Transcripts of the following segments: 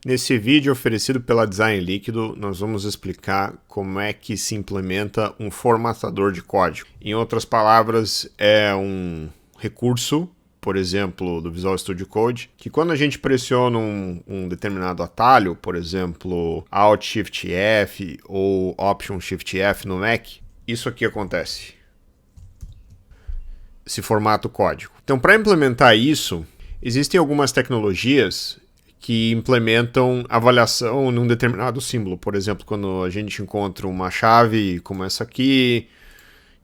Nesse vídeo oferecido pela Design Líquido, nós vamos explicar como é que se implementa um formatador de código. Em outras palavras, é um recurso, por exemplo, do Visual Studio Code, que quando a gente pressiona um determinado atalho, por exemplo, Alt Shift F ou Option Shift F no Mac, isso aqui acontece. Se formata o código. Então, para implementar isso, existem algumas tecnologias que implementam avaliação num determinado símbolo. Por exemplo, quando a gente encontra uma chave como essa aqui,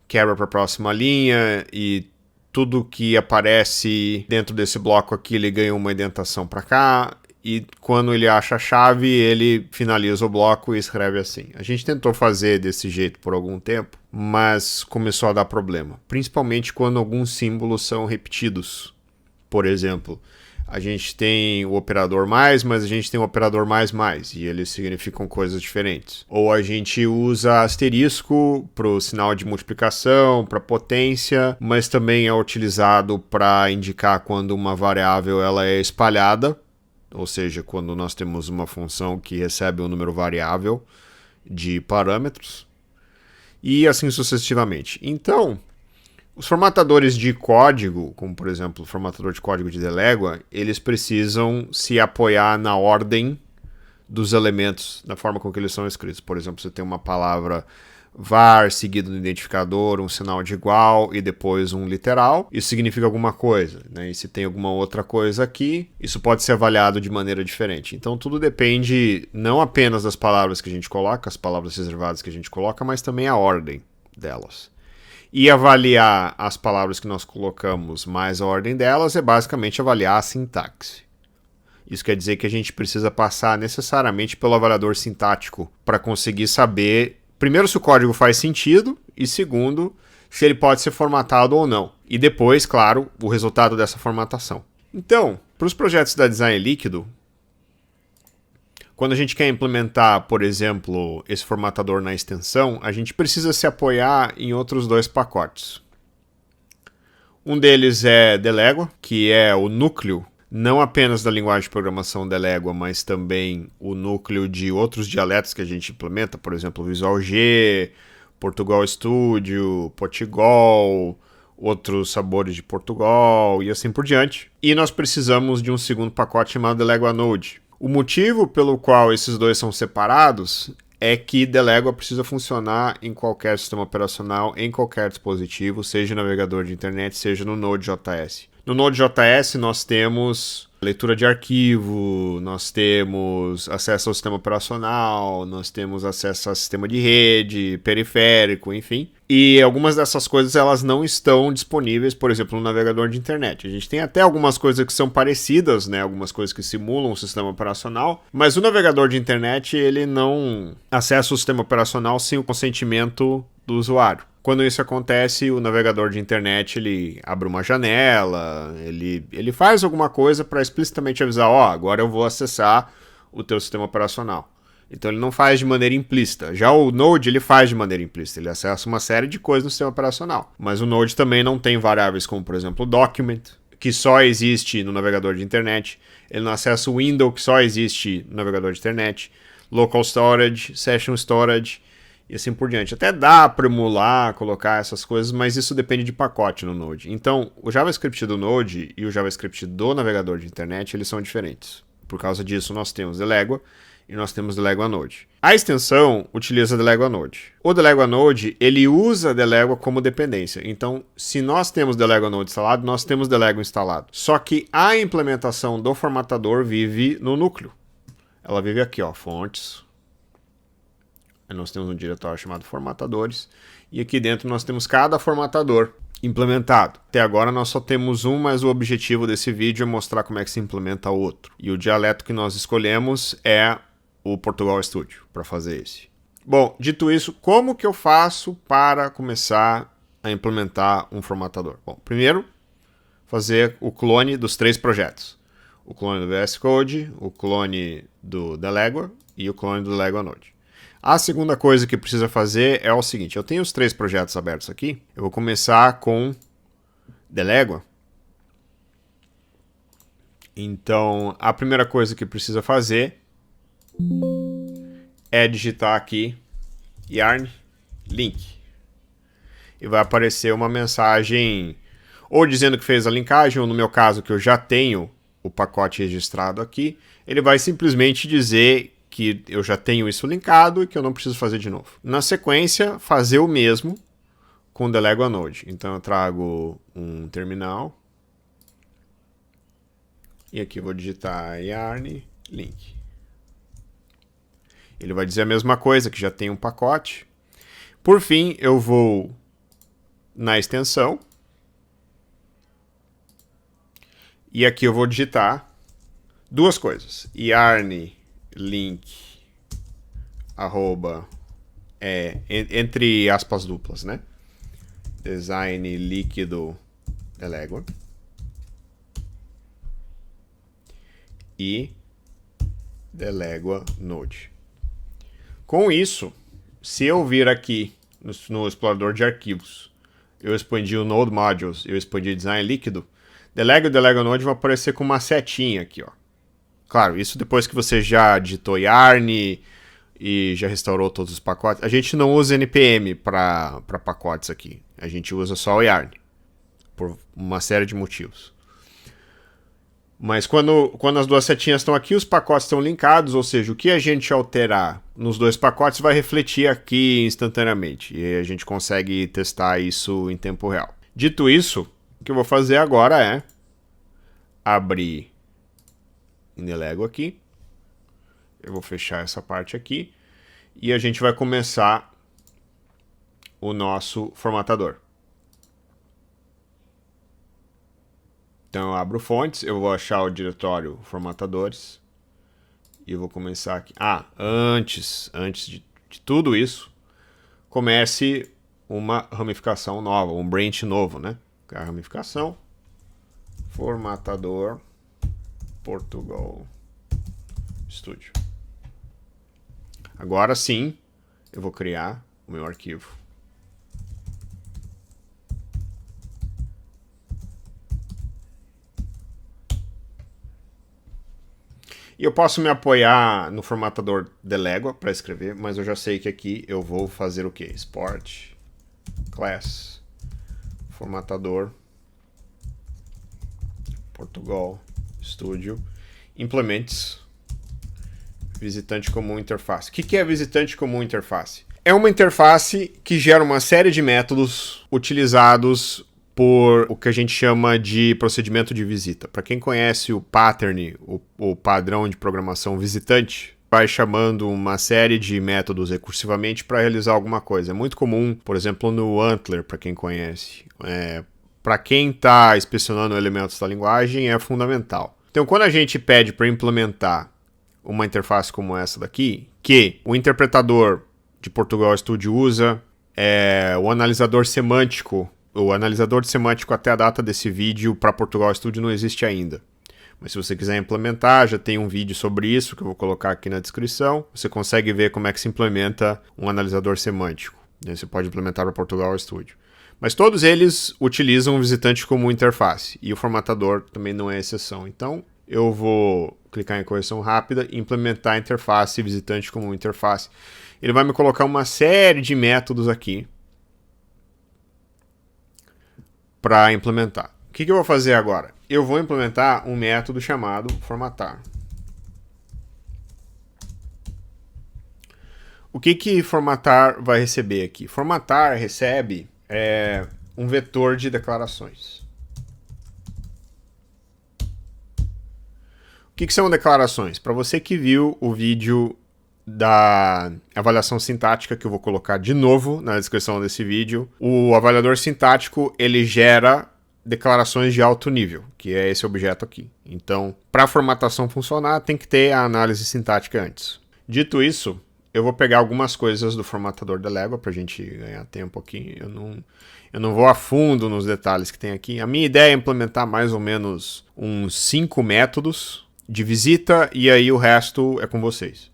quebra para a próxima linha e tudo que aparece dentro desse bloco aqui, ele ganha uma indentação para cá. E quando ele acha a chave, ele finaliza o bloco e escreve assim. A gente tentou fazer desse jeito por algum tempo, mas começou a dar problema. Principalmente quando alguns símbolos são repetidos. Por exemplo, a gente tem o operador mais, mas a gente tem o operador mais, e eles significam coisas diferentes. Ou a gente usa asterisco para o sinal de multiplicação, para potência, mas também é utilizado para indicar quando uma variável ela é espalhada, ou seja, quando nós temos uma função que recebe um número variável de parâmetros, e assim sucessivamente. Então, os formatadores de código, como por exemplo o formatador de código de Delégua, eles precisam se apoiar na ordem dos elementos, na forma com que eles são escritos. Por exemplo, você tem uma palavra var seguido do identificador, um sinal de igual e depois um literal. Isso significa alguma coisa, né? E se tem alguma outra coisa aqui, isso pode ser avaliado de maneira diferente. Então tudo depende não apenas das palavras que a gente coloca, as palavras reservadas que a gente coloca, mas também a ordem delas. E avaliar as palavras que nós colocamos mais a ordem delas é basicamente avaliar a sintaxe. Isso quer dizer que a gente precisa passar necessariamente pelo avaliador sintático para conseguir saber, primeiro, se o código faz sentido e, segundo, se ele pode ser formatado ou não. E depois, claro, o resultado dessa formatação. Então, para os projetos da Design Líquido, quando a gente quer implementar, por exemplo, esse formatador na extensão, a gente precisa se apoiar em outros dois pacotes. Um deles é Delégua, que é o núcleo, não apenas da linguagem de programação Delégua, mas também o núcleo de outros dialetos que a gente implementa, por exemplo, Visual G, Portugal Studio, Portugal, outros sabores de Portugal e assim por diante. E nós precisamos de um segundo pacote chamado Delégua Node. O motivo pelo qual esses dois são separados é que Delégua precisa funcionar em qualquer sistema operacional, em qualquer dispositivo, seja navegador de internet, seja no Node.js. No Node.js nós temos leitura de arquivo, nós temos acesso ao sistema operacional, nós temos acesso ao sistema de rede, periférico, enfim. E algumas dessas coisas elas não estão disponíveis, por exemplo, no navegador de internet. A gente tem até algumas coisas que são parecidas, né? Algumas coisas que simulam o sistema operacional, mas o navegador de internet ele não acessa o sistema operacional sem o consentimento do usuário. Quando isso acontece, o navegador de internet ele abre uma janela, ele faz alguma coisa para explicitamente avisar, agora eu vou acessar o teu sistema operacional. Então ele não faz de maneira implícita. Já o Node ele faz de maneira implícita, ele acessa uma série de coisas no sistema operacional. Mas o Node também não tem variáveis como, por exemplo, o document, que só existe no navegador de internet. Ele não acessa o window, que só existe no navegador de internet. Local storage, session storage e assim por diante. Até dá para emular, colocar essas coisas, mas isso depende de pacote no Node. Então, o JavaScript do Node e o JavaScript do navegador de internet, eles são diferentes. Por causa disso, nós temos Delégua e nós temos Delégua Node. A extensão utiliza Delégua Node. O Delégua Node, ele usa Delégua como dependência. Então, se nós temos Delégua Node instalado, nós temos Delégua instalado. Só que a implementação do formatador vive no núcleo. Ela vive aqui, fontes. Aí nós temos um diretório chamado formatadores. E aqui dentro nós temos cada formatador implementado. Até agora nós só temos um, mas o objetivo desse vídeo é mostrar como é que se implementa outro. E o dialeto que nós escolhemos é o Portugal Studio para fazer esse. Bom, dito isso, como que eu faço para começar a implementar um formatador? Bom, primeiro, fazer o clone dos três projetos. O clone do VS Code, o clone do Delégua e o clone do Delégua Node. A segunda coisa que precisa fazer é o seguinte, eu tenho os três projetos abertos aqui, eu vou começar com Delégua. Então, a primeira coisa que precisa fazer é digitar aqui yarn link. E vai aparecer uma mensagem ou dizendo que fez a linkagem, ou no meu caso que eu já tenho o pacote registrado aqui, ele vai simplesmente dizer que eu já tenho isso linkado e que eu não preciso fazer de novo. Na sequência, fazer o mesmo com o Delego a Node. Então eu trago um terminal e aqui vou digitar yarn link. Ele vai dizer a mesma coisa, que já tem um pacote. Por fim, eu vou na extensão e aqui eu vou digitar duas coisas. Yarn link arroba entre aspas duplas, né? Design líquido Delego e Delego Node. Com isso, se eu vir aqui no explorador de arquivos, eu expandi o Node Modules, eu expandi Design Líquido, Delego e Delego Node vão aparecer com uma setinha aqui, ó. Claro, isso depois que você já digitou yarn e já restaurou todos os pacotes. A gente não usa NPM para pacotes aqui. A gente usa só o yarn, por uma série de motivos. Mas quando as duas setinhas estão aqui, os pacotes estão linkados, ou seja, o que a gente alterar nos dois pacotes vai refletir aqui instantaneamente. E a gente consegue testar isso em tempo real. Dito isso, o que eu vou fazer agora é abrir em Delego aqui. Eu vou fechar essa parte aqui. E a gente vai começar o nosso formatador. Então eu abro fontes, eu vou achar o diretório formatadores e eu vou começar aqui. Antes de tudo isso, comece uma ramificação nova, um branch novo, né? A ramificação, formatador, Portugal Studio. Agora sim, eu vou criar o meu arquivo. E eu posso me apoiar no formatador Delego para escrever, mas eu já sei que aqui eu vou fazer o que? Export, class, formatador, Portugal Studio, implements, visitante comum interface. O que é visitante comum interface? É uma interface que gera uma série de métodos utilizados por o que a gente chama de procedimento de visita. Para quem conhece o pattern, o padrão de programação visitante, vai chamando uma série de métodos recursivamente para realizar alguma coisa. É muito comum, por exemplo, no Antler, para quem conhece. Para quem está inspecionando elementos da linguagem, é fundamental. Então, quando a gente pede para implementar uma interface como essa daqui, que o interpretador de Portugal Studio usa, o analisador semântico. O analisador de semântico até a data desse vídeo para Portugal Studio não existe ainda. Mas se você quiser implementar, já tem um vídeo sobre isso que eu vou colocar aqui na descrição. Você consegue ver como é que se implementa um analisador semântico. Você pode implementar para Portugal Studio. Mas todos eles utilizam o visitante como interface. E o formatador também não é exceção. Então eu vou clicar em correção rápida e implementar a interface visitante como interface. Ele vai me colocar uma série de métodos aqui para implementar. O que eu vou fazer agora? Eu vou implementar um método chamado formatar. O que formatar vai receber aqui? Formatar recebe um vetor de declarações. O que são declarações? Para você que viu o vídeo da avaliação sintática, que eu vou colocar de novo na descrição desse vídeo, o avaliador sintático ele gera declarações de alto nível, que é esse objeto aqui. Então, para a formatação funcionar, tem que ter a análise sintática antes. Dito isso, eu vou pegar algumas coisas do formatador Delego para a gente ganhar tempo aqui. Eu não vou a fundo nos detalhes que tem aqui. A minha ideia é implementar mais ou menos uns 5 métodos de visita e aí o resto é com vocês.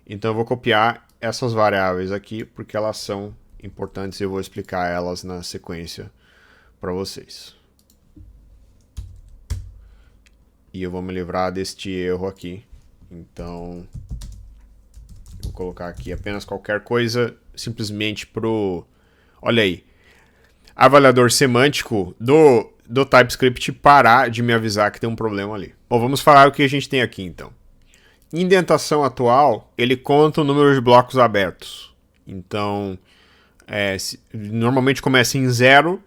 Então eu vou copiar essas variáveis aqui, porque elas são importantes e eu vou explicar elas na sequência para vocês. E eu vou me livrar deste erro aqui. Então, Vou colocar aqui apenas qualquer coisa, simplesmente pro... Olha aí. Avaliador semântico do TypeScript parar de me avisar que tem um problema ali. Bom, vamos falar o que a gente tem aqui, então. Indentação atual, ele conta o número de blocos abertos. Então, normalmente começa em 0.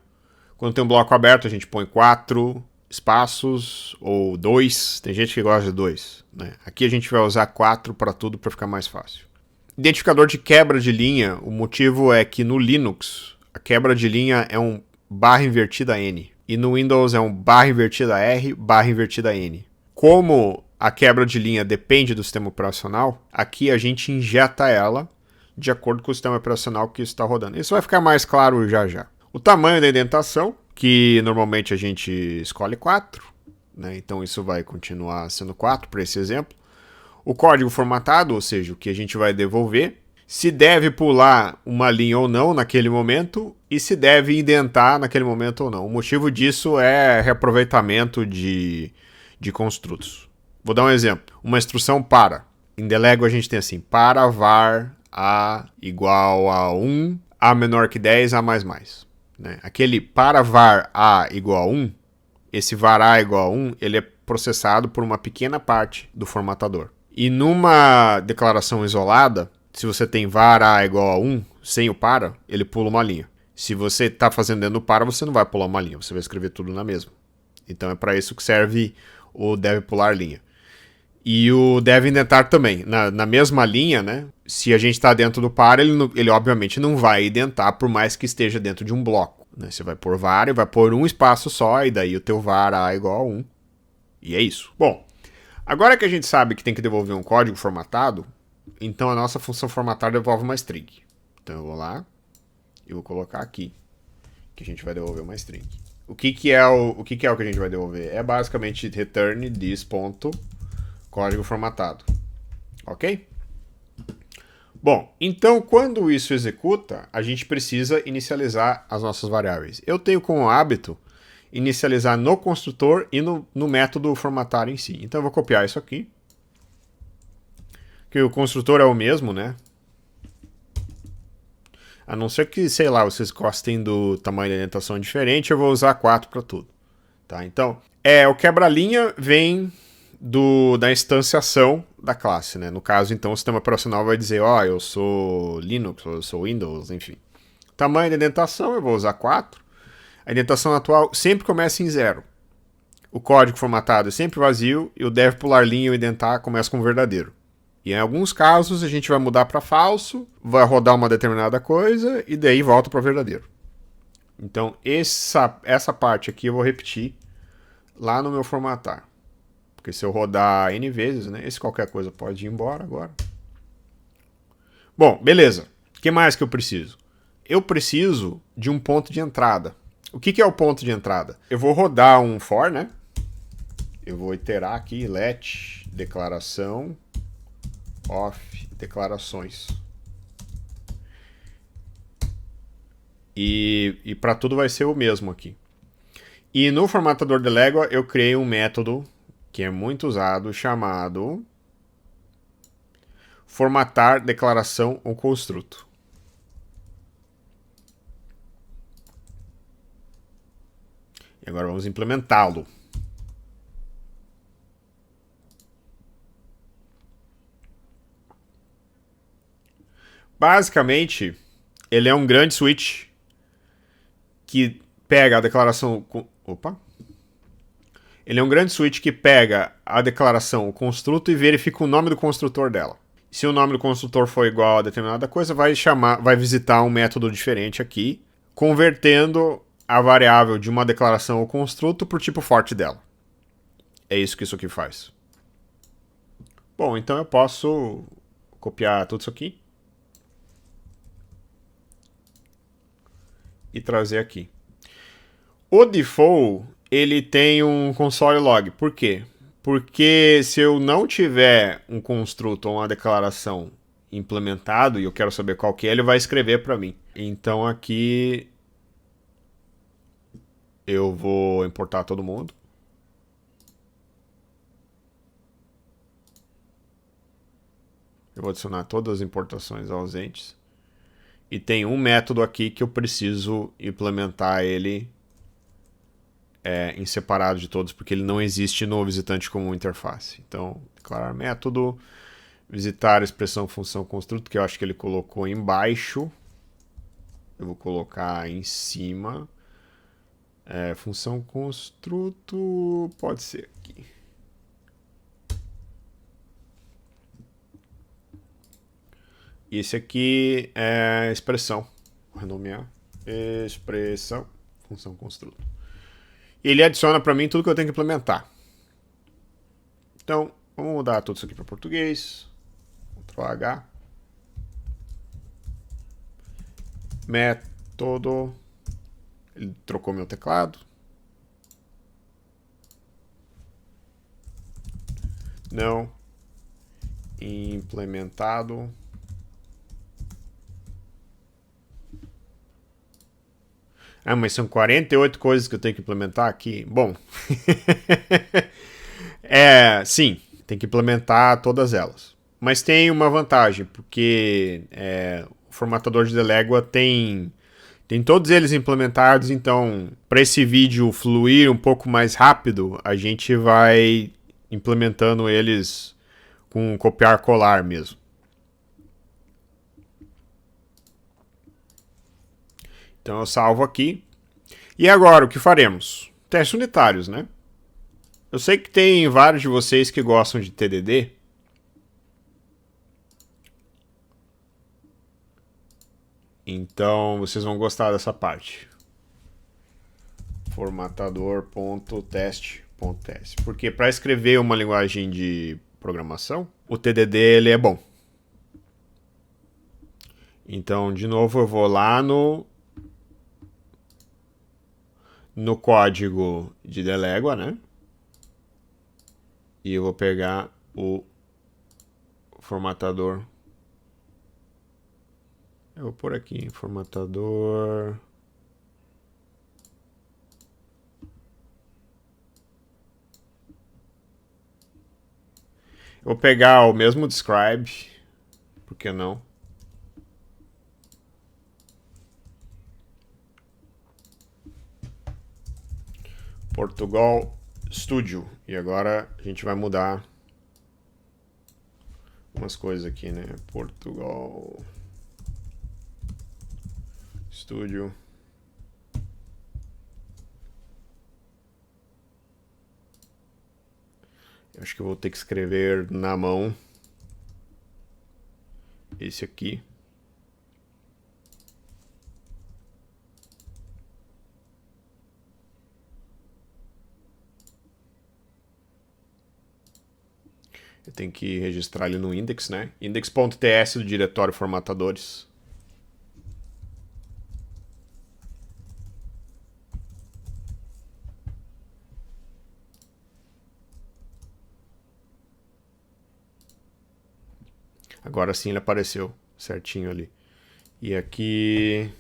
Quando tem um bloco aberto, a gente põe 4 espaços ou 2. Tem gente que gosta de 2. Né? Aqui a gente vai usar 4 para tudo para ficar mais fácil. Identificador de quebra de linha, o motivo é que no Linux, a quebra de linha é um barra invertida N. E no Windows é um barra invertida R, barra invertida N. Como a quebra de linha depende do sistema operacional, aqui a gente injeta ela de acordo com o sistema operacional que está rodando. Isso vai ficar mais claro já já. O tamanho da indentação, que normalmente a gente escolhe 4, né? Então isso vai continuar sendo 4 para esse exemplo. O código formatado, ou seja, o que a gente vai devolver, se deve pular uma linha ou não naquele momento e se deve indentar naquele momento ou não. O motivo disso é reaproveitamento de construtos. Vou dar um exemplo. Uma instrução para. Em Delego a gente tem assim, para var a igual a 1, a menor que 10, a mais mais. Né? Aquele para var a igual a 1, esse var a igual a 1, ele é processado por uma pequena parte do formatador. E numa declaração isolada, se você tem var a igual a 1, sem o para, ele pula uma linha. Se você está fazendo dentro do para, você não vai pular uma linha, você vai escrever tudo na mesma. Então é para isso que serve o deve pular linha. E o deve indentar também. Na mesma linha, né? Se a gente está dentro do para, ele obviamente não vai indentar, por mais que esteja dentro de um bloco. Né? Você vai pôr var e vai pôr um espaço só, e daí o teu var a igual a 1. E é isso. Bom, agora que a gente sabe que tem que devolver um código formatado, então a nossa função formatar devolve uma string. Então eu vou lá e vou colocar aqui que a gente vai devolver uma string. O que é o que a gente vai devolver? É basicamente return this ponto código formatado. Ok? Bom, então quando isso executa, a gente precisa inicializar as nossas variáveis. Eu tenho como hábito inicializar no construtor e no método formatar em si. Então eu vou copiar isso aqui. Que o construtor é o mesmo, né? A não ser que, sei lá, vocês gostem do tamanho da indentação diferente, eu vou usar 4 para tudo. Tá? Então, o quebra-linha vem da instanciação da classe, né? No caso, então, o sistema operacional vai dizer, eu sou Linux, ou eu sou Windows, enfim. Tamanho da indentação, eu vou usar 4. A indentação atual sempre começa em 0. O código formatado é sempre vazio e o deve pular linha ou indentar começa com verdadeiro. E em alguns casos a gente vai mudar para falso, vai rodar uma determinada coisa e daí volta para verdadeiro. Então essa parte aqui eu vou repetir lá no meu formatar. Porque se eu rodar N vezes, né? Esse qualquer coisa pode ir embora agora. Bom, beleza. O que mais que eu preciso? Eu preciso de um ponto de entrada. O que é o ponto de entrada? Eu vou rodar um for, né? Eu vou iterar aqui, let declaração of declarações. E para tudo vai ser o mesmo aqui. E no formatador de Lego eu criei um método que é muito usado, chamado formatar declaração ou construto. E agora vamos implementá-lo. Basicamente, ele é um grande switch que pega a declaração... Opa! Ele é um grande switch que pega a declaração, o construto, e verifica o nome do construtor dela. Se o nome do construtor for igual a determinada coisa, vai visitar um método diferente aqui, convertendo a variável de uma declaração ou construto para o tipo forte dela. É isso que isso aqui faz. Bom, então eu posso copiar tudo isso aqui e trazer aqui. O default, ele tem um console log. Por quê? Porque se eu não tiver um construto ou uma declaração implementado e eu quero saber qual que é, ele vai escrever para mim. Então aqui eu vou importar todo mundo. Eu vou adicionar todas as importações ausentes. E tem um método aqui que eu preciso implementar ele em separado de todos, porque ele não existe no visitante comum interface. Então, declarar método, visitar expressão função construto, que eu acho que ele colocou embaixo. Eu vou colocar em cima. Função construto pode ser aqui. E esse aqui é expressão. Vou renomear. Expressão, função construto. E ele adiciona para mim tudo que eu tenho que implementar. Então, vamos mudar tudo isso aqui para português. Ctrl H. Método. Ele trocou meu teclado. Não implementado. Mas são 48 coisas que eu tenho que implementar aqui. Bom, sim, tem que implementar todas elas. Mas tem uma vantagem, porque o formatador de Delégua tem todos eles implementados, então para esse vídeo fluir um pouco mais rápido, a gente vai implementando eles com copiar-colar mesmo. Então eu salvo aqui. E agora, o que faremos? Testes unitários, né? Eu sei que tem vários de vocês que gostam de TDD. Então, vocês vão gostar dessa parte. Formatador.teste.test. Porque para escrever uma linguagem de programação, o TDD ele é bom. Então, de novo, eu vou lá no código de Delégua, né? E eu vou pegar o formatador. Eu vou pôr aqui, formatador. Eu vou pegar o mesmo describe, por que não? Portugal Studio. E agora a gente vai mudar umas coisas aqui, né? Portugal Studio. Eu acho que eu vou ter que escrever na mão esse aqui. Eu tenho que registrar ele no index, né? Index.ts do diretório formatadores. Agora sim ele apareceu certinho ali. E aqui...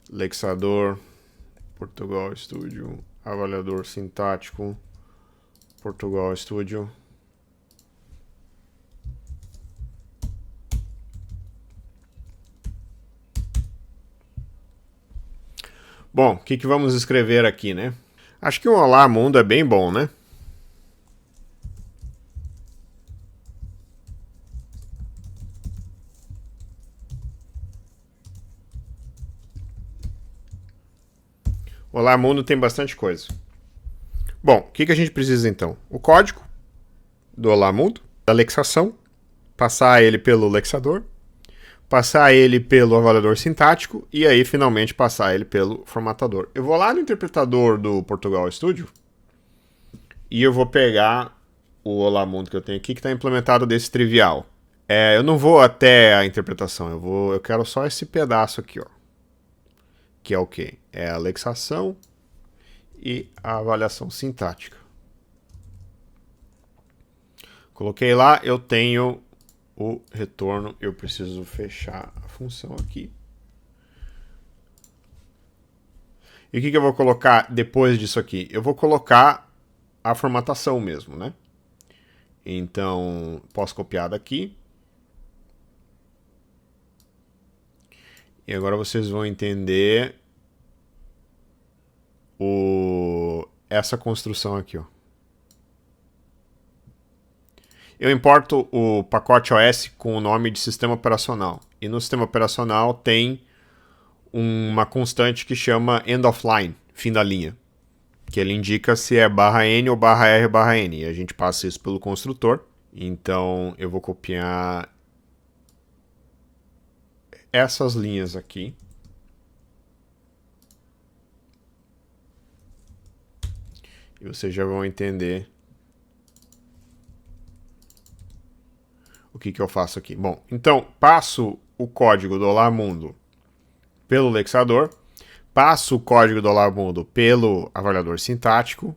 Lexador, Portugal Studio, avaliador sintático, Portugal Studio. Bom, o que vamos escrever aqui, né? Acho que um Olá Mundo é bem bom, né? Olá Mundo tem bastante coisa. Bom, o que a gente precisa então? O código do Olá Mundo, da lexação, passar ele pelo lexador, passar ele pelo avaliador sintático e aí finalmente passar ele pelo formatador. Eu vou lá no interpretador do Portugal Studio e eu vou pegar o Olá Mundo que eu tenho aqui que está implementado desse trivial. Eu não vou até a interpretação, eu quero só esse pedaço aqui, ó. Que é o quê? É a lexação e a avaliação sintática. Coloquei lá, eu tenho o retorno, eu preciso fechar a função aqui. E o que eu vou colocar depois disso aqui? Eu vou colocar a formatação mesmo, né? Então, posso copiar daqui. E agora vocês vão entender essa construção aqui, ó. Eu importo o pacote OS com o nome de sistema operacional. E no sistema operacional tem uma constante que chama end of line, fim da linha. Que ele indica se é /n ou /r/n. E a gente passa isso pelo construtor. Então eu vou copiar essas linhas aqui. E vocês já vão entender o que eu faço aqui. Bom, então passo o código do Olá Mundo pelo lexador, passo o código do Olá Mundo pelo avaliador sintático,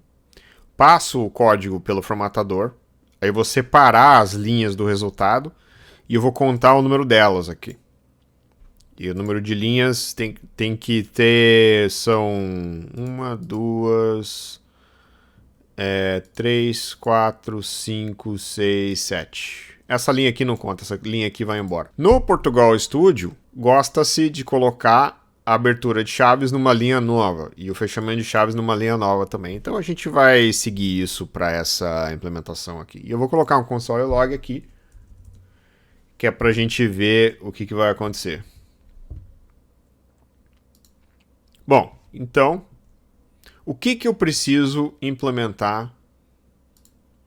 passo o código pelo formatador, aí eu vou separar as linhas do resultado e eu vou contar o número delas aqui. E o número de linhas tem que ter, são 1, 2, 3, 4, 5, 6, 7. Essa linha aqui não conta, essa linha aqui vai embora. No Portugal Studio, gosta-se de colocar a abertura de chaves numa linha nova e o fechamento de chaves numa linha nova também. Então a gente vai seguir isso para essa implementação aqui. E eu vou colocar um console log aqui, que é para a gente ver o que vai acontecer. Bom, então, o que eu preciso implementar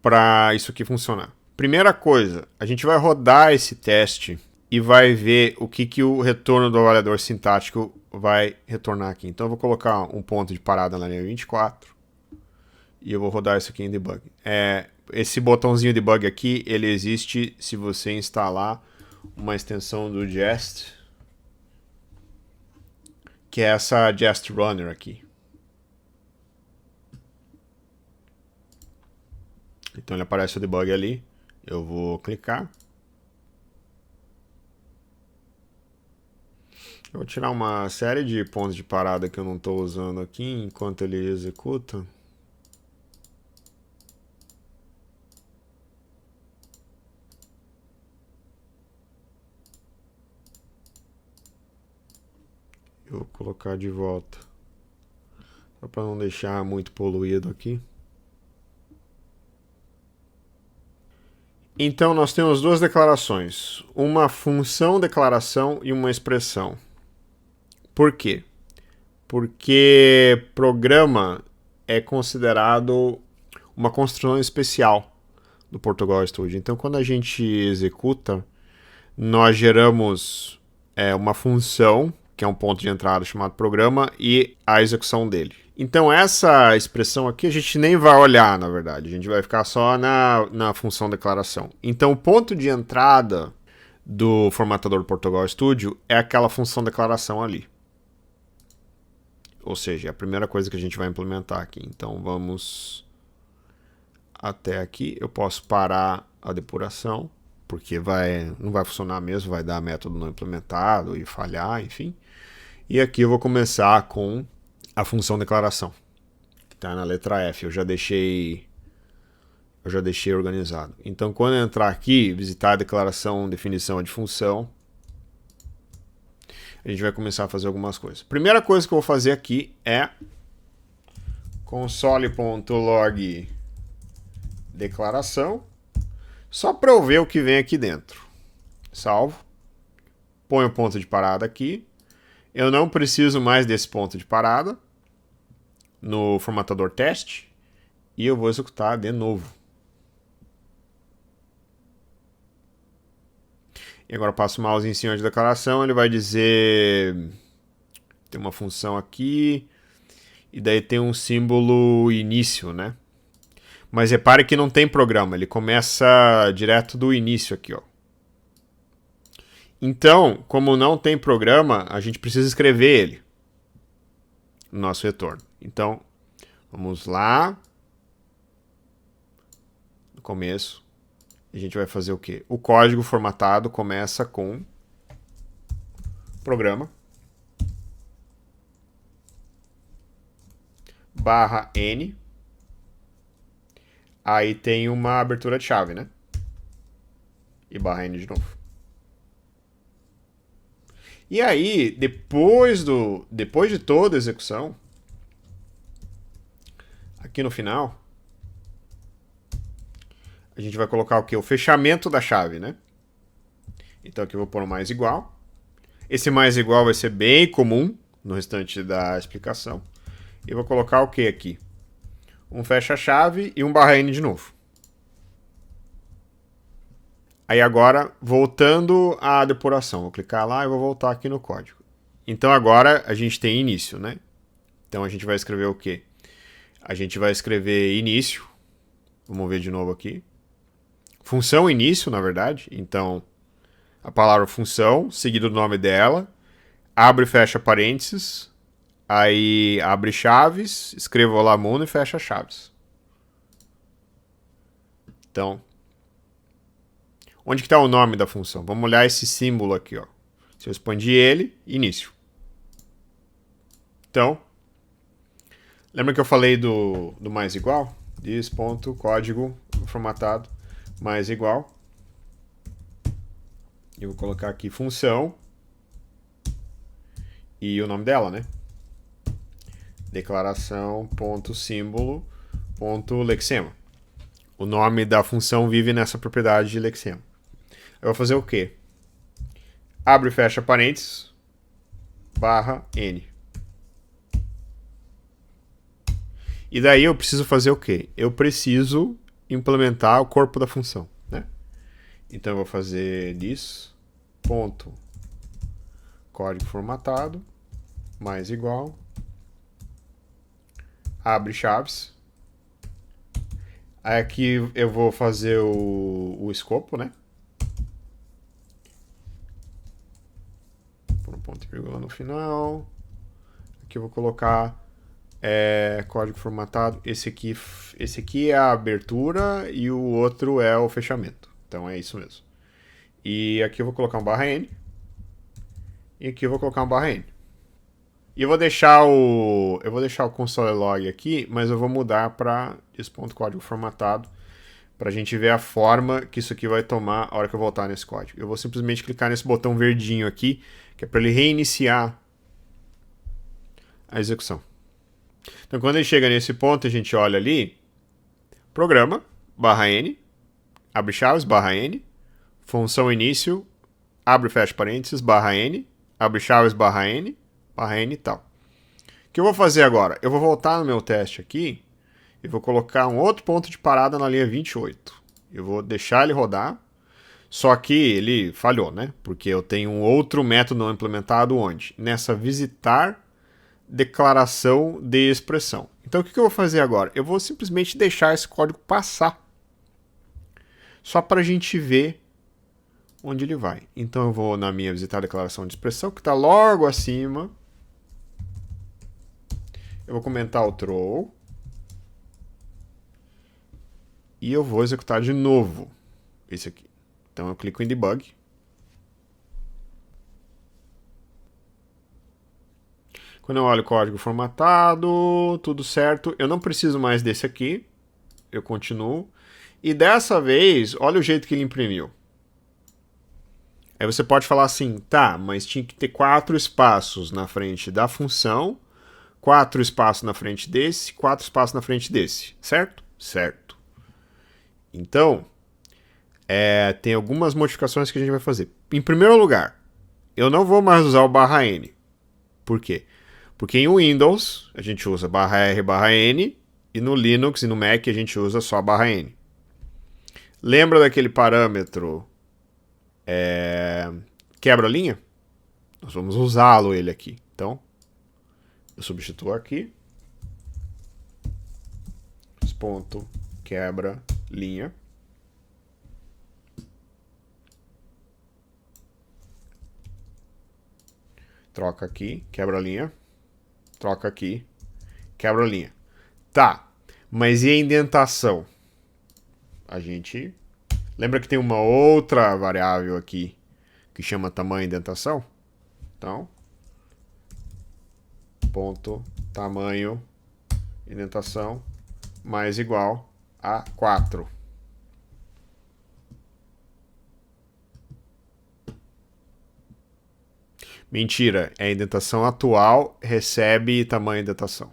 para isso aqui funcionar? Primeira coisa, a gente vai rodar esse teste e vai ver o que o retorno do avaliador sintático vai retornar aqui. Então eu vou colocar um ponto de parada na linha 24 e eu vou rodar isso aqui em debug. Esse botãozinho debug aqui, ele existe se você instalar uma extensão do Jest, que é essa Jest Runner aqui. Então ele aparece o debug ali. Eu vou clicar. Eu vou tirar uma série de pontos de parada que eu não estou usando aqui enquanto ele executa. Eu vou colocar de volta. Só para não deixar muito poluído aqui. Então nós temos duas declarações. Uma função declaração e uma expressão. Por quê? Porque programa é considerado uma construção especial do Portugal Studio. Então quando a gente executa, nós geramos uma função, que é um ponto de entrada chamado programa, e a execução dele. Então essa expressão aqui a gente nem vai olhar, na verdade. A gente vai ficar só na função declaração. Então o ponto de entrada do formatador do Portugal Studio é aquela função declaração ali. Ou seja, é a primeira coisa que a gente vai implementar aqui. Então vamos até aqui. Eu posso parar a depuração, porque não vai funcionar mesmo, vai dar método não implementado e falhar, enfim. E aqui eu vou começar com a função declaração, que está na letra F. Eu já deixei organizado. Então, quando eu entrar aqui, visitar a declaração definição de função, a gente vai começar a fazer algumas coisas. Primeira coisa que eu vou fazer aqui é console.log declaração, só para eu ver o que vem aqui dentro. Salvo. Ponho o ponto de parada aqui. Eu não preciso mais desse ponto de parada no formatador teste e eu vou executar de novo. E agora eu passo o mouse em cima de declaração, ele vai dizer, tem uma função aqui e daí tem um símbolo início, né? Mas repare que não tem programa, ele começa direto do início aqui, ó. Então, como não tem programa, a gente precisa escrever ele no nosso retorno. Então, vamos lá. No começo, a gente vai fazer o quê? O código formatado começa com programa /n Aí tem uma abertura de chave, né? E barra N de novo. E aí, depois de toda a execução, aqui no final, a gente vai colocar o quê? O fechamento da chave, né? Então aqui eu vou pôr um mais igual. Esse mais igual vai ser bem comum no restante da explicação. E vou colocar o que aqui? Um fecha-chave e um barra N de novo. Aí agora, voltando à depuração, vou clicar lá e vou voltar aqui no código. Então agora a gente tem início, né? Então a gente vai escrever o quê? A gente vai escrever início. Vamos ver de novo aqui. Função início, na verdade. Então, a palavra função, seguido do nome dela, abre e fecha parênteses, aí abre chaves, escreva olá mundo e fecha chaves. Então, onde que está o nome da função? Vamos olhar esse símbolo aqui, ó. Se eu expandir ele, início. Então, lembra que eu falei do mais igual? This.código formatado mais igual. Eu vou colocar aqui função e o nome dela, né? Declaração.símbolo.lexema. O nome da função vive nessa propriedade de lexema. Eu vou fazer o quê? Abre e fecha parênteses, barra N. E daí eu preciso fazer o quê? Eu preciso implementar o corpo da função, né? Então eu vou fazer this, ponto, código formatado, mais igual, abre chaves. Aí aqui eu vou fazer o escopo, né? Por um ponto e vírgula no final. Aqui eu vou colocar código formatado. Esse aqui é a abertura e o outro é o fechamento. Então é isso mesmo. E aqui eu vou colocar um barra N. E aqui eu vou colocar um barra N. E eu vou deixar o console log aqui, mas eu vou mudar para esse ponto código formatado para a gente ver a forma que isso aqui vai tomar a hora que eu voltar nesse código. Eu vou simplesmente clicar nesse botão verdinho aqui, que é para ele reiniciar a execução. Então, quando ele chega nesse ponto, a gente olha ali, programa, barra N, abre chaves, barra N, função início, abre e fecha parênteses, barra N, abre chaves, barra N e tal. O que eu vou fazer agora? Eu vou voltar no meu teste aqui e vou colocar um outro ponto de parada na linha 28. Eu vou deixar ele rodar, só que ele falhou, né? Porque eu tenho um outro método não implementado onde? Nessa visitar declaração de expressão. Então o que eu vou fazer agora? Eu vou simplesmente deixar esse código passar, só para a gente ver onde ele vai. Então eu vou na minha visitar declaração de expressão, que está logo acima. Eu vou comentar o throw. E eu vou executar de novo esse aqui. Então eu clico em debug. Quando eu olho o código formatado, tudo certo. Eu não preciso mais desse aqui. Eu continuo. E dessa vez, olha o jeito que ele imprimiu. Aí você pode falar assim, tá, mas tinha que ter 4 espaços na frente da função, 4 espaços na frente desse, 4 espaços na frente desse, certo? Certo. Então, tem algumas modificações que a gente vai fazer. Em primeiro lugar, eu não vou mais usar o barra N. Por quê? Porque em Windows a gente usa barra R, barra N, e no Linux e no Mac a gente usa só barra N. Lembra daquele parâmetro quebra-linha? Nós vamos usá-lo ele aqui. Então, eu substituo aqui. Ponto quebra-linha. Troca aqui, quebra-linha. Troca aqui, quebra-linha. Tá, mas e a indentação? A gente... Lembra que tem uma outra variável aqui que chama tamanho indentação? Então, ponto tamanho indentação mais igual a 4. Mentira, é a indentação atual recebe tamanho de indentação,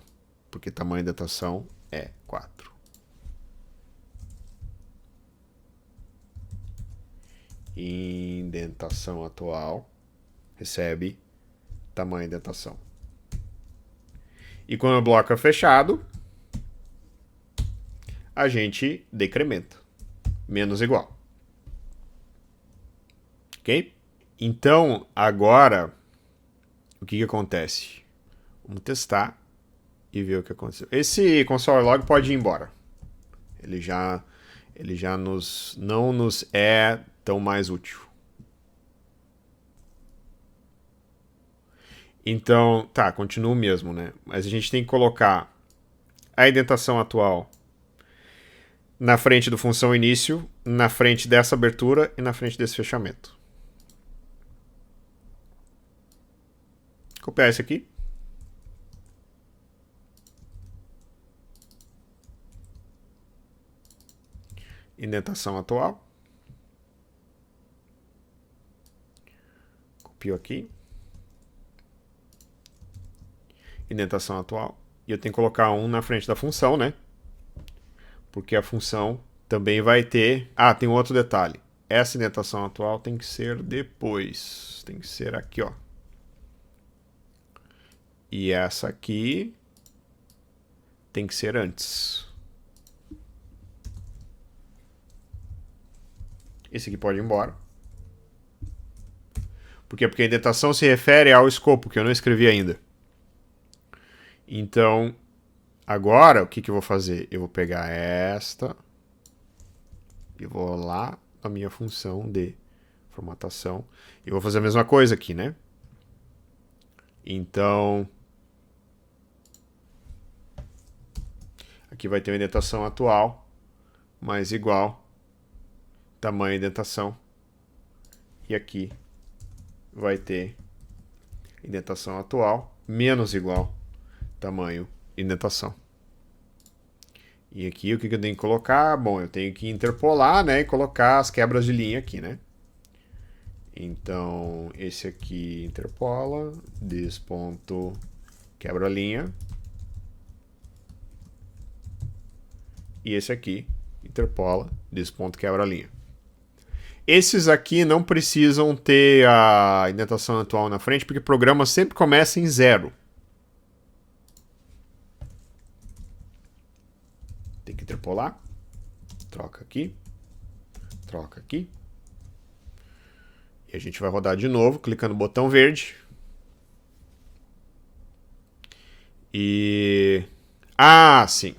porque tamanho de indentação é 4. Indentação atual recebe tamanho de indentação. E quando o bloco é fechado, a gente decrementa. Menos igual. Ok? Então, agora, o que acontece? Vamos testar e ver o que aconteceu. Esse console log pode ir embora. Ele já não nos é tão mais útil. Então, tá, continua o mesmo, né? Mas a gente tem que colocar a indentação atual na frente do função início, na frente dessa abertura e na frente desse fechamento. Copiar esse aqui. Indentação atual. Copio aqui. Indentação atual. E eu tenho que colocar um na frente da função, né? Porque a função também vai ter... Ah, tem um outro detalhe. Essa indentação atual tem que ser depois. Tem que ser aqui, ó. E essa aqui tem que ser antes. Esse aqui pode ir embora. Por quê? Porque a indentação se refere ao escopo, que eu não escrevi ainda. Então, agora, o que eu vou fazer? Eu vou pegar esta e vou lá na minha função de formatação. E vou fazer a mesma coisa aqui, né? Então, aqui vai ter uma indentação atual, mais igual, tamanho indentação. E aqui vai ter indentação atual, menos igual, tamanho indentação. E aqui o que eu tenho que colocar? Bom, eu tenho que interpolar, né, e colocar as quebras de linha aqui, né? Então, esse aqui interpola, this ponto quebra linha. E esse aqui interpola, this ponto quebra linha. Esses aqui não precisam ter a indentação atual na frente, porque o programa sempre começa em 0. Tem que interpolar. Troca aqui. Troca aqui. E a gente vai rodar de novo, clicando no botão verde. E... Ah, sim.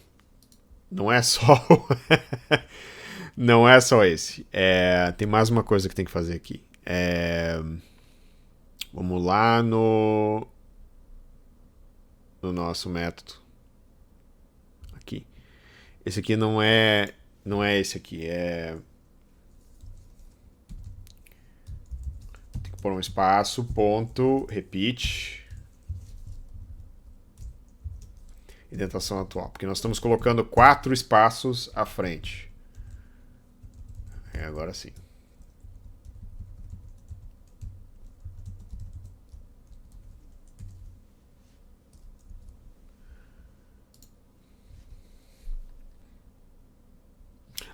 Não é só... Não é só esse. Tem mais uma coisa que tem que fazer aqui. Vamos lá no nosso método. Aqui. Esse aqui não é esse aqui. Tem que pôr um espaço, ponto, repeat. Indentação atual. Porque nós estamos colocando 4 espaços à frente. Agora sim.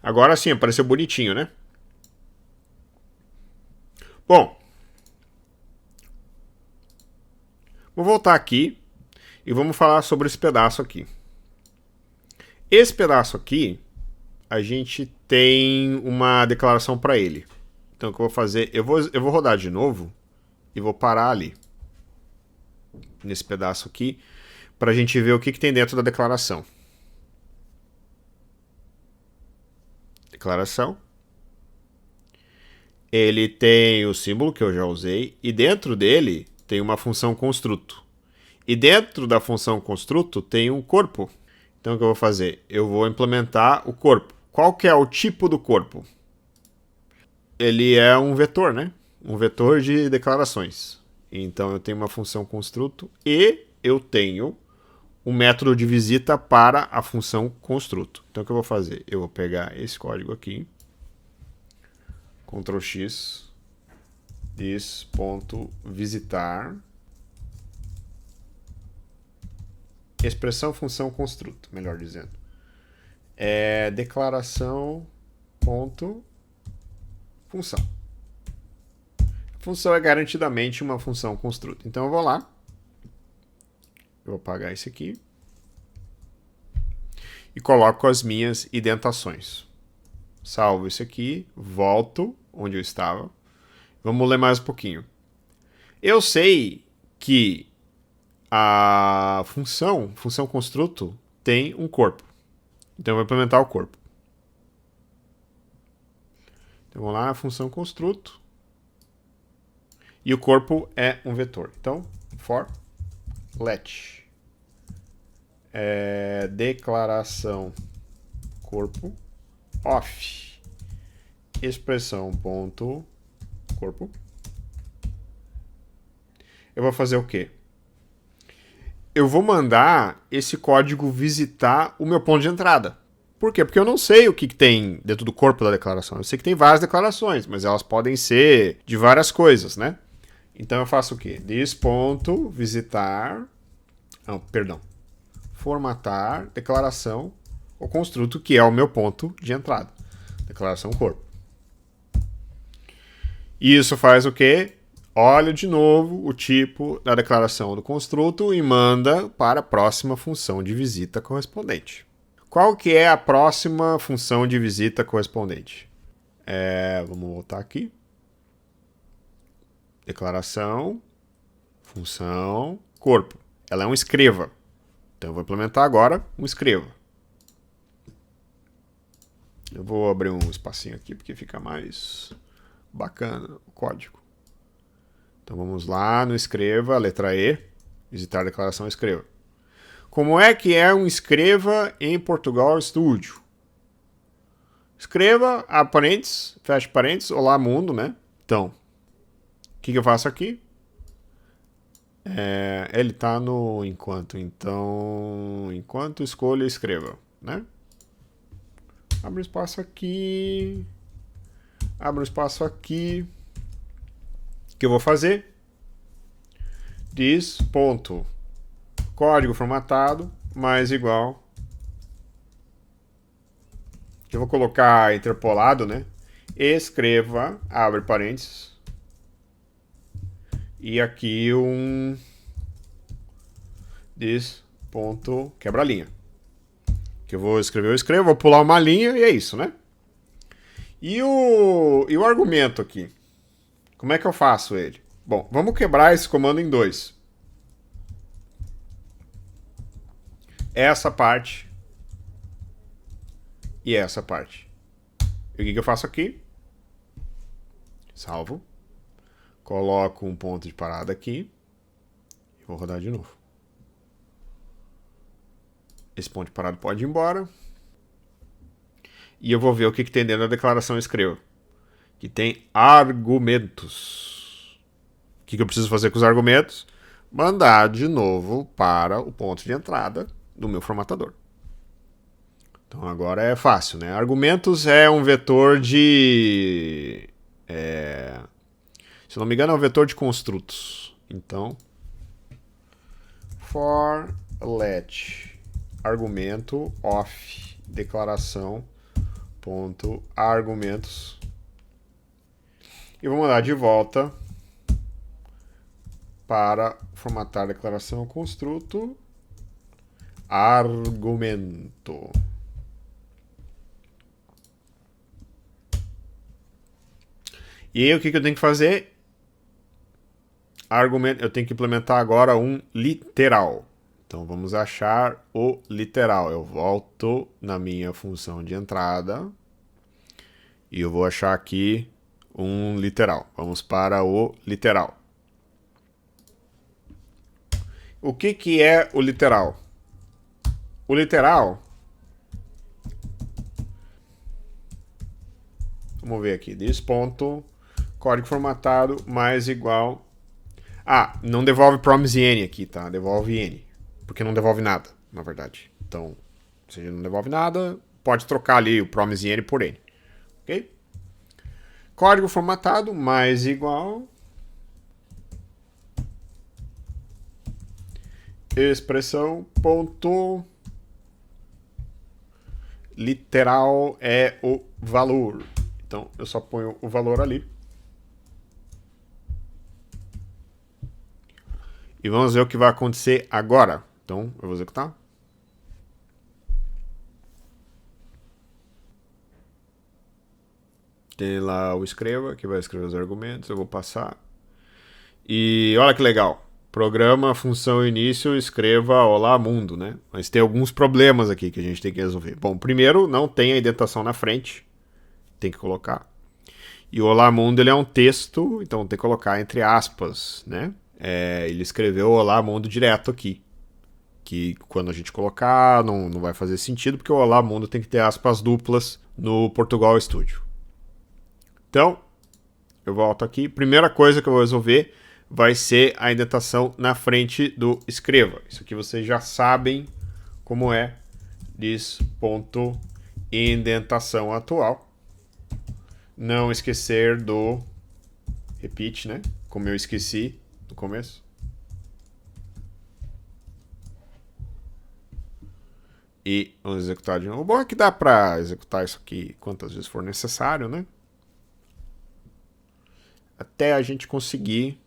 Agora sim, apareceu bonitinho, né? Bom. Vou voltar aqui e vamos falar sobre esse pedaço aqui. Esse pedaço aqui, a gente tem uma declaração para ele. Então o que eu vou fazer? Eu vou rodar de novo e vou parar ali. Nesse pedaço aqui, para a gente ver o que tem dentro da declaração. Declaração. Ele tem o símbolo que eu já usei e dentro dele tem uma função construto. E dentro da função construto tem um corpo. Então o que eu vou fazer? Eu vou implementar o corpo. Qual que é o tipo do corpo? Ele é um vetor, né? Um vetor de declarações. Então eu tenho uma função construto e eu tenho um método de visita para a função construto. Então o que eu vou fazer? Eu vou pegar esse código aqui, Ctrl X, this.visitar, expressão função construto, melhor dizendo. Declaração ponto função. Função é garantidamente uma função construto. Então eu vou lá, eu vou apagar esse aqui e coloco as minhas indentações. Salvo isso aqui, volto onde eu estava. Vamos ler mais um pouquinho. Eu sei que a função construto, tem um corpo. Então eu vou implementar o corpo. Então vamos lá na função construto. E o corpo é um vetor. Então, for let declaração corpo off expressão ponto corpo. Eu vou fazer o quê? Eu vou mandar esse código visitar o meu ponto de entrada. Por quê? Porque eu não sei o que tem dentro do corpo da declaração. Eu sei que tem várias declarações, mas elas podem ser de várias coisas, né? Então eu faço o quê? This.visitar, formatar declaração o construto, que é o meu ponto de entrada. Declaração corpo. E isso faz o quê? Olha de novo o tipo da declaração do construto e manda para a próxima função de visita correspondente. Qual que é a próxima função de visita correspondente? Vamos voltar aqui. Declaração, função, corpo. Ela é um escreva. Então eu vou implementar agora um escreva. Eu vou abrir um espacinho aqui porque fica mais bacana o código. Então vamos lá no escreva, letra E, visitar a declaração escreva. Como é que é um escreva em Portugal Studio? Escreva, abre parênteses, fecha parênteses, olá mundo, né? Então, o que eu faço aqui? Ele está no enquanto, então, enquanto escolha escreva, né? Abre um espaço aqui, abre um espaço aqui. O que eu vou fazer? This ponto código formatado mais igual. Eu vou colocar interpolado, né? Escreva, abre parênteses. E aqui um this ponto quebra-linha. Que eu vou escrever, eu escrevo, vou pular uma linha e é isso, né? E o argumento aqui? Como é que eu faço ele? Bom, vamos quebrar esse comando em dois. Essa parte e essa parte. E o que eu faço aqui? Salvo. Coloco um ponto de parada aqui. E vou rodar de novo. Esse ponto de parada pode ir embora. E eu vou ver o que tem dentro da declaração escreva. Que tem argumentos. O que eu preciso fazer com os argumentos? Mandar de novo para o ponto de entrada do meu formatador. Então agora é fácil, né? Argumentos é um vetor de... se não me engano é um vetor de construtos. Então, for let argumento off declaração ponto argumentos. E vou mandar de volta para formatar a declaração construto argumento. E aí o que eu tenho que fazer? Argumento, eu tenho que implementar agora um literal. Então vamos achar o literal. Eu volto na minha função de entrada e eu vou achar aqui um literal. Vamos para o literal. O que é o literal? O literal... Vamos ver aqui. This ponto, código formatado, mais igual... não devolve promise n aqui, tá? Devolve n. porque não devolve nada, na verdade. Então, se ele não devolve nada, pode trocar ali o promise em N por N. Ok? Código formatado, mais igual. Expressão ponto literal é o valor. Então, eu só ponho o valor ali. E vamos ver o que vai acontecer agora. Então, eu vou executar. Tem lá o escreva, que vai escrever os argumentos. Eu vou passar. E olha que legal. Programa, função início, escreva olá mundo, né? Mas tem alguns problemas aqui que a gente tem que resolver. Bom, primeiro, não tem a indentação na frente. Tem que colocar. E o olá mundo, ele é um texto, então tem que colocar entre aspas, né? Ele escreveu olá mundo direto aqui. Que quando a gente colocar, não vai fazer sentido, porque o olá mundo tem que ter aspas duplas no Portugal Studio. Então, eu volto aqui. Primeira coisa que eu vou resolver vai ser a indentação na frente do escreva. Isso aqui vocês já sabem como é. This.indentação atual. Não esquecer do repeat, né? Como eu esqueci no começo. E vamos executar de novo. O bom é que dá para executar isso aqui quantas vezes for necessário, né? Até a gente conseguir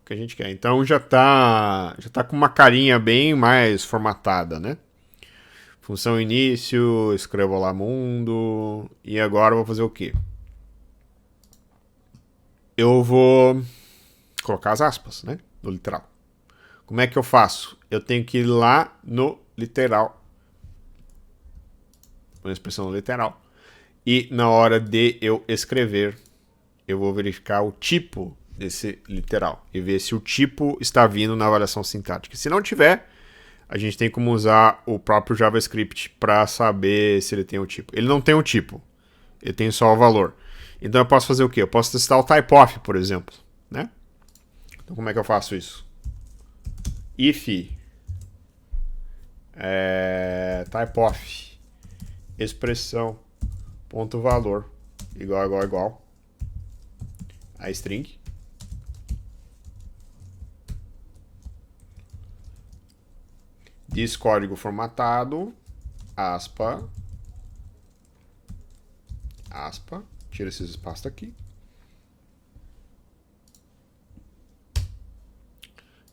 o que a gente quer. Então já tá com uma carinha bem mais formatada, né? Função início, escrevo lá mundo. E agora eu vou fazer o quê? Eu vou colocar as aspas, né? No literal. Como é que eu faço? Eu tenho que ir lá no literal. Uma expressão literal. E na hora de eu escrever, eu vou verificar o tipo desse literal e ver se o tipo está vindo na avaliação sintática. Se não tiver, a gente tem como usar o próprio JavaScript para saber se ele tem o tipo. Ele não tem o tipo, ele tem só o valor. Então eu posso fazer o quê? Eu posso testar o typeof, por exemplo, né? Então como é que eu faço isso? If typeof expressão ponto valor igual a string. Diz código formatado, aspa, tira esses espaços aqui.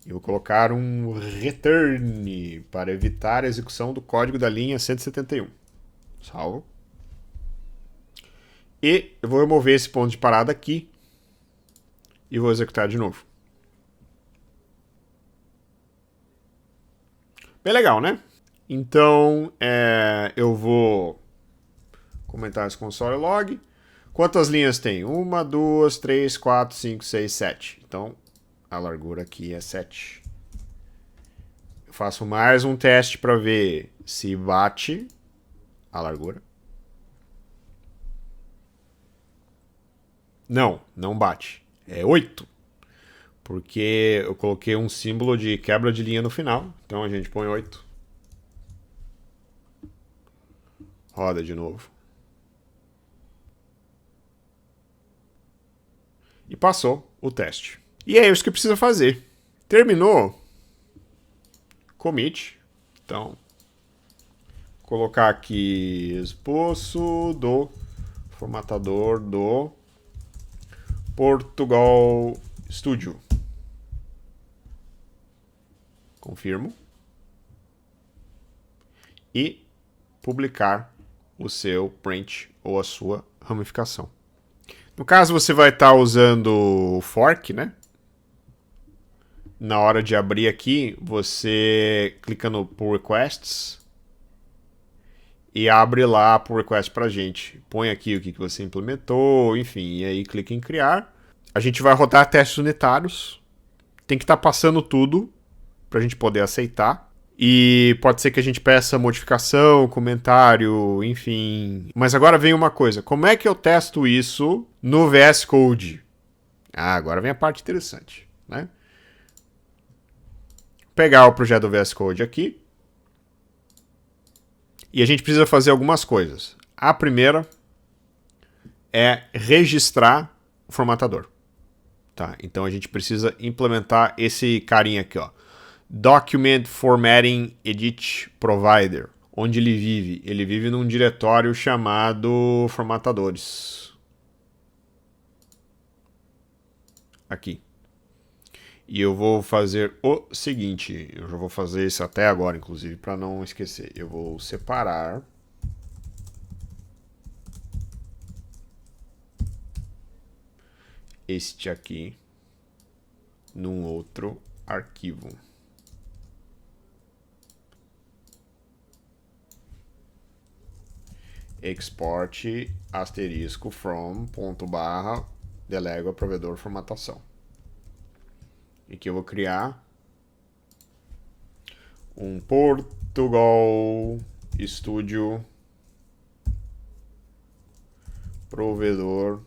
E vou colocar um return para evitar a execução do código da linha 171. Salvo. E eu vou remover esse ponto de parada aqui e vou executar de novo. Bem legal, né? Então, eu vou comentar esse console log. Quantas linhas tem? 1, 2, 3, 4, 5, 6, 7. Então, a largura aqui é 7. Eu faço mais um teste para ver se bate a largura. Não bate. É 8. Porque eu coloquei um símbolo de quebra de linha no final. Então a gente põe 8. Roda de novo. E passou o teste. E é isso que precisa fazer. Terminou. Commit. Então, colocar aqui esboço do formatador do Portugal Studio. Confirmo. E publicar o seu print ou a sua ramificação. No caso, você vai estar usando o fork, né? Na hora de abrir aqui, você clica no pull requests e abre lá pull request pra gente. Põe aqui o que você implementou, enfim, e aí clica em criar. A gente vai rodar testes unitários. Tem que estar passando tudo pra gente poder aceitar. E pode ser que a gente peça modificação, comentário, enfim. Mas agora vem uma coisa. Como é que eu testo isso no VS Code? Agora vem a parte interessante, né? pegar o projeto do VS Code aqui. E a gente precisa fazer algumas coisas. A primeira é registrar o formatador. Tá? Então a gente precisa implementar esse carinha aqui, ó. Document Formatting Edit Provider. Onde ele vive? Ele vive num diretório chamado formatadores. Aqui. E eu vou fazer o seguinte. Eu já vou fazer isso até agora, inclusive, para não esquecer. Eu vou separar este aqui num outro arquivo. Export asterisco from ponto barra delego a provedor formatação. E aqui eu vou criar um Portugal Studio provedor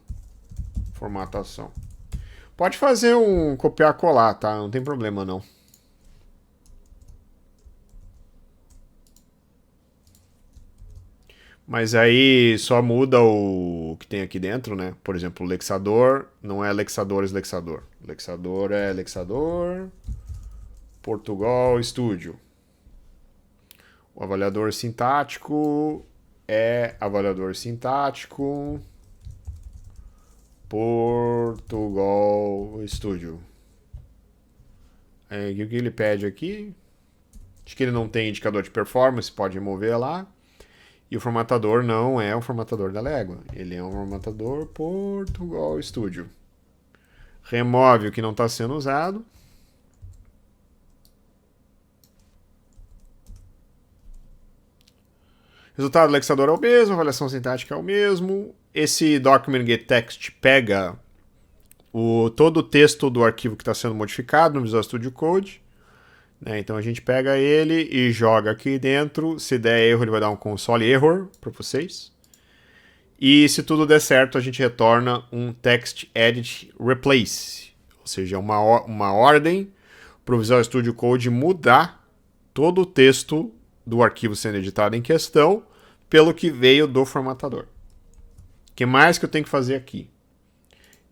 formatação. Pode fazer um copiar-colar, tá? Não tem problema, não. Mas aí só muda o que tem aqui dentro, né? Por exemplo, o lexador não é lexadores lexador. Lexador é lexador Portugal Studio. O avaliador sintático é avaliador sintático Portugal Studio. O que ele pede aqui? Acho que ele não tem indicador de performance, pode remover lá. E o formatador não é um formatador da Légua. Ele é um formatador Portugal Studio. Remove o que não está sendo usado. Resultado do lexador é o mesmo, avaliação sintática é o mesmo. Esse document getText pega todo o texto do arquivo que está sendo modificado no Visual Studio Code. Né? Então a gente pega ele e joga aqui dentro. Se der erro, ele vai dar um console error para vocês. E se tudo der certo, a gente retorna um text edit replace. Ou seja, uma ordem para o Visual Studio Code mudar todo o texto do arquivo sendo editado em questão pelo que veio do formatador. O que mais que eu tenho que fazer aqui?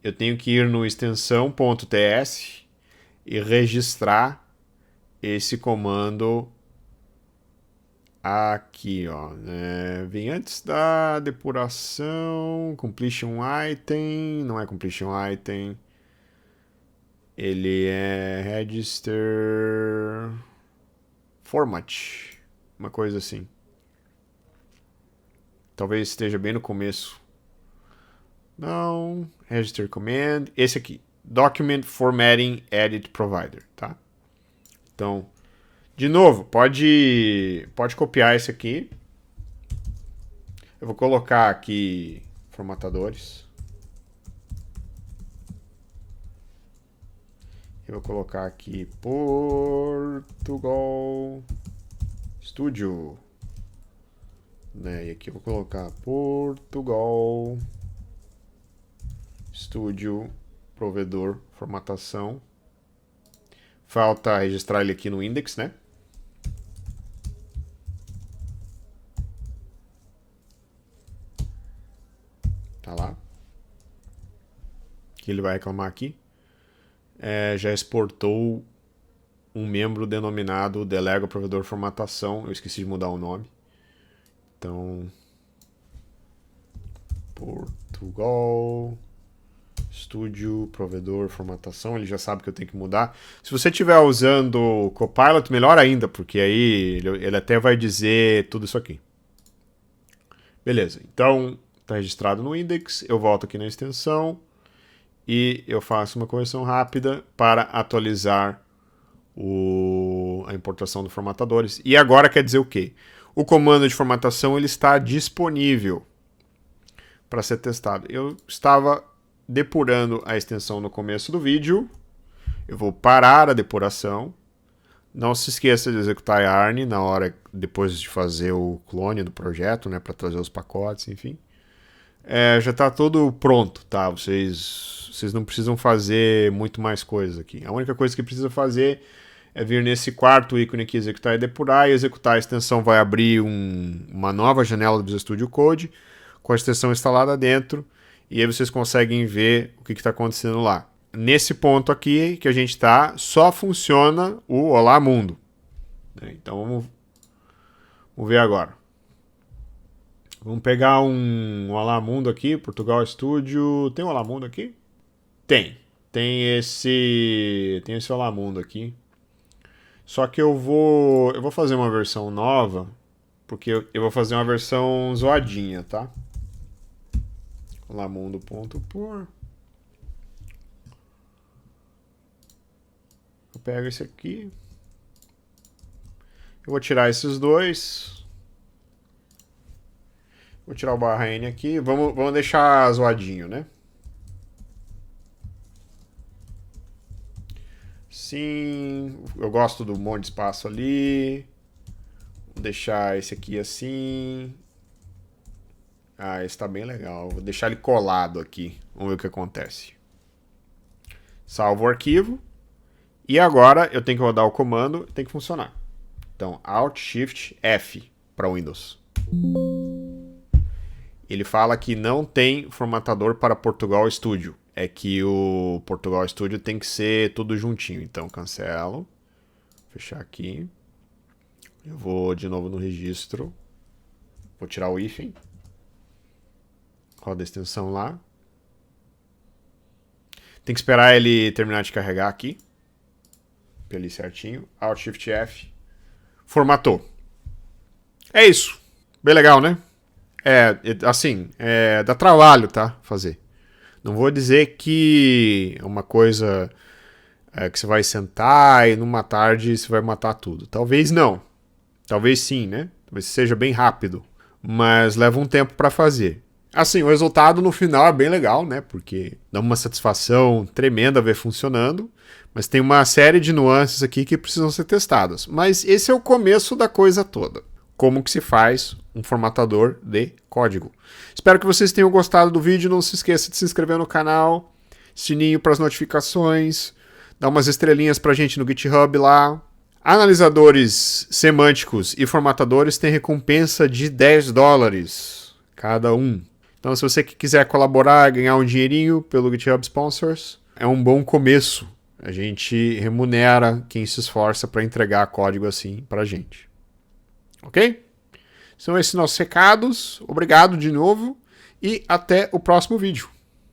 Eu tenho que ir no extensão.ts e registrar esse comando aqui, ó. Vem antes da depuração, completion item, não é completion item, ele é register format, uma coisa assim. Talvez esteja bem no começo. Não, register command, esse aqui, document formatting edit provider, tá? Então, de novo, pode copiar esse aqui. Eu vou colocar aqui formatadores. Eu vou colocar aqui Portugal Studio. Né? E aqui eu vou colocar Portugal Studio provedor formatação. Falta registrar ele aqui no index, né? Tá lá. Que ele vai reclamar aqui. Já exportou um membro denominado delego provedor formatação. Eu esqueci de mudar o nome. Então, Portugal Studio, provedor, formatação, ele já sabe que eu tenho que mudar. Se você estiver usando o Copilot, melhor ainda, porque aí ele até vai dizer tudo isso aqui. Beleza, então está registrado no index, eu volto aqui na extensão e eu faço uma correção rápida para atualizar a importação do formatadores. E agora quer dizer o quê? O comando de formatação ele está disponível para ser testado. Eu estava depurando a extensão no começo do vídeo. Eu vou parar a depuração. Não se esqueça de executar yarn na hora depois de fazer o clone do projeto, né, para trazer os pacotes, enfim. Já está tudo pronto, tá? Vocês não precisam fazer muito mais coisa aqui. A única coisa que precisa fazer é vir nesse quarto ícone aqui, executar e depurar, e executar a extensão vai abrir uma nova janela do Visual Studio Code, com a extensão instalada dentro, e aí vocês conseguem ver o que está acontecendo lá. Nesse ponto aqui que a gente está, só funciona o Olá Mundo. Então vamos ver agora. Vamos pegar um Olá Mundo aqui, Portugal Studio. Tem um Olá Mundo aqui? Tem. Tem esse Olá Mundo aqui. Só que eu vou fazer uma versão nova, porque eu vou fazer uma versão zoadinha, tá? Olamundo.por. Eu pego esse aqui. Eu vou tirar esses dois. Vou tirar o barra N aqui. Vamos deixar zoadinho, né? Sim. Eu gosto do monte de espaço ali. Vou deixar esse aqui assim. Ah, esse tá bem legal. Vou deixar ele colado aqui. Vamos ver o que acontece. Salvo o arquivo. E agora eu tenho que rodar o comando e tem que funcionar. Então, Alt Shift F para Windows. Ele fala que não tem formatador para Portugal Studio. É que o Portugal Studio tem que ser tudo juntinho. Então, cancelo. Fechar aqui. Eu vou de novo no registro. Vou tirar o hífen. Roda a extensão lá. Tem que esperar ele terminar de carregar aqui. Ali certinho. Alt Shift F. Formatou. É isso. Bem legal, né? Assim, dá trabalho, tá? Fazer. Não vou dizer que é uma coisa que você vai sentar e numa tarde você vai matar tudo. Talvez não. Talvez sim, né? Talvez seja bem rápido. Mas leva um tempo para fazer. Assim, o resultado no final é bem legal, né? Porque dá uma satisfação tremenda ver funcionando. Mas tem uma série de nuances aqui que precisam ser testadas. Mas esse é o começo da coisa toda. Como que se faz um formatador de código. Espero que vocês tenham gostado do vídeo. Não se esqueça de se inscrever no canal. Sininho para as notificações. Dá umas estrelinhas pra gente no GitHub lá. Analisadores semânticos e formatadores têm recompensa de $10 cada um. Então, se você quiser colaborar, ganhar um dinheirinho pelo GitHub Sponsors, é um bom começo. A gente remunera quem se esforça para entregar código assim para a gente. Ok? São esses nossos recados. Obrigado de novo e até o próximo vídeo.